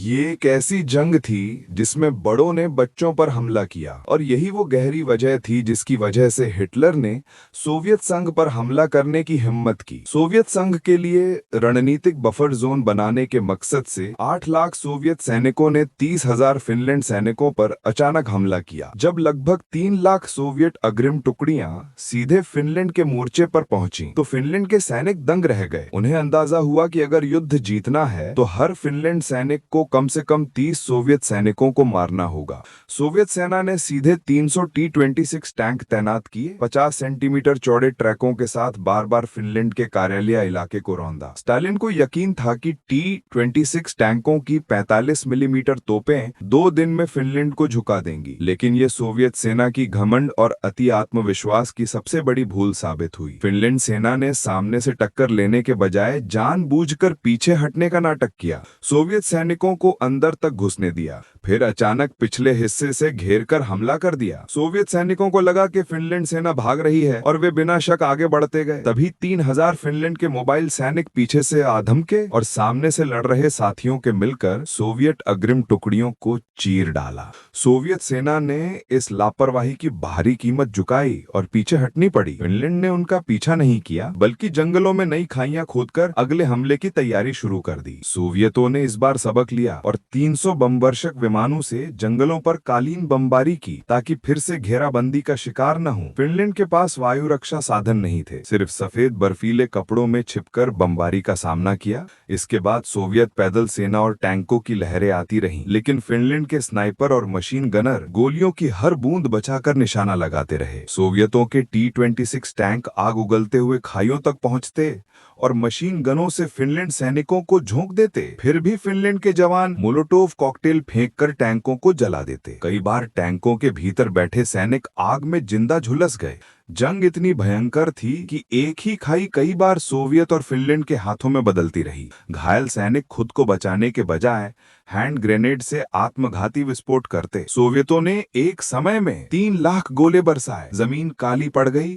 ये एक ऐसी जंग थी जिसमें बड़ों ने बच्चों पर हमला किया और यही वो गहरी वजह थी जिसकी वजह से हिटलर ने सोवियत संघ पर हमला करने की हिम्मत की। सोवियत संघ के लिए रणनीतिक बफर जोन बनाने के मकसद से 8 लाख सोवियत सैनिकों ने 30,000 फिनलैंड सैनिकों पर अचानक हमला किया। जब लगभग 3 लाख सोवियत अग्रिम टुकड़ियां सीधे फिनलैंड के मोर्चे पर पहुंची तो फिनलैंड के सैनिक दंग रह गए। उन्हें अंदाजा हुआ कि अगर युद्ध जीतना है तो हर फिनलैंड सैनिक को कम से कम 30 सोवियत सैनिकों को मारना होगा। सोवियत सेना ने सीधे 300 T-26 टैंक तैनात किए, 50 सेंटीमीटर चौड़े ट्रैकों के साथ बार बार फिनलैंड के कार्यालय इलाके को रौंदा। स्टालिन को यकीन था कि T-26 टैंकों की 45 मिलीमीटर तोपें 2 दिन में फिनलैंड को झुका देंगी, लेकिन ये सोवियत सेना की घमंड और अति आत्मविश्वास की सबसे बड़ी भूल साबित हुई। फिनलैंड सेना ने सामने से टक्कर लेने के बजाय जानबूझकर पीछे हटने का नाटक किया। सोवियत सैनिकों को अंदर तक घुसने दिया, फिर अचानक पिछले हिस्से से घेरकर हमला कर दिया। सोवियत सैनिकों को लगा कि फिनलैंड सेना भाग रही है और वे बिना शक आगे बढ़ते गए। तभी 3,000 फिनलैंड के मोबाइल सैनिक पीछे से आधमके और सामने से लड़ रहे साथियों के मिलकर सोवियत अग्रिम टुकड़ियों को चीर डाला। सोवियत सेना ने इस लापरवाही की भारी कीमत चुकाई और पीछे हटनी पड़ी। फिनलैंड ने उनका पीछा नहीं किया, बल्कि जंगलों में नई खाइयां खोदकर अगले हमले की तैयारी शुरू कर दी। सोवियतों ने इस बार सबक लिया और 300 बमवर्षक विमानों से जंगलों पर कालीन बमबारी की ताकि फिर से घेराबंदी का शिकार न हो। फिनलैंड के पास वायु रक्षा साधन नहीं थे, सिर्फ सफेद बर्फीले कपड़ों में छिपकर बमबारी का सामना किया। इसके बाद सोवियत पैदल सेना और टैंकों की लहरें आती रहीं, लेकिन फिनलैंड के स्नाइपर और मशीन गनर गोलियों की हर बूंद बचाकर निशाना लगाते रहे। सोवियतों के T-26 टैंक आग उगलते हुए खाइयों तक पहुंचते और मशीन गनों से फिनलैंड सैनिकों को झोंक देते। फिर भी फिनलैंड के जवान मोलोटोव कॉकटेल फेंककर टैंकों को जला देते। कई बार टैंकों के भीतर बैठे सैनिक आग में जिंदा झुलस गए। जंग इतनी भयंकर थी कि एक ही खाई कई बार सोवियत और फिनलैंड के हाथों में बदलती रही। घायल सैनिक खुद को बचाने के बजाय हैंड ग्रेनेड से आत्मघाती विस्फोट करते। सोवियतों ने एक समय में 3 लाख गोले बरसाए। जमीन काली पड़ गई,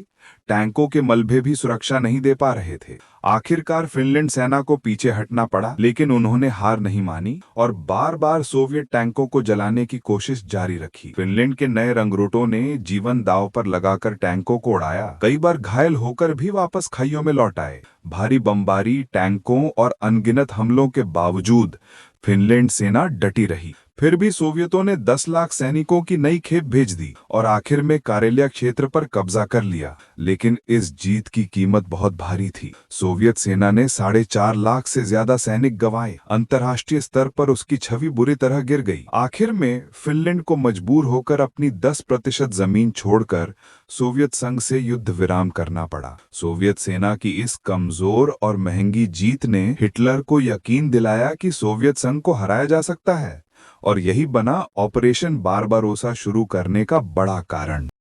टैंकों के मलबे भी सुरक्षा नहीं दे पा रहे थे। आखिरकार फिनलैंड सेना को पीछे हटना पड़ा, लेकिन उन्होंने हार नहीं मानी और बार बार सोवियत टैंकों को जलाने की कोशिश जारी रखी। फिनलैंड के नए रंगरूटों ने जीवन दांव पर लगाकर टैंकों को उड़ाया, कई बार घायल होकर भी वापस खाइयों में लौट आए। भारी बमबारी, टैंकों और अनगिनत हमलों के बावजूद फिनलैंड सेना डटी रही। फिर भी सोवियतों ने 10 लाख सैनिकों की नई खेप भेज दी और आखिर में कारेलिया क्षेत्र पर कब्जा कर लिया। लेकिन इस जीत की कीमत बहुत भारी थी। सोवियत सेना ने 4.5 लाख से ज्यादा सैनिक गंवाए। अंतर्राष्ट्रीय स्तर पर उसकी छवि बुरी तरह गिर गई। आखिर में फिनलैंड को मजबूर होकर अपनी 10% जमीन छोड़कर सोवियत संघ से युद्ध विराम करना पड़ा। सोवियत सेना की इस कमजोर और महंगी जीत ने हिटलर को यकीन दिलाया कि सोवियत संघ को हराया जा सकता है, और यही बना ऑपरेशन बारबारोसा शुरू करने का बड़ा कारण।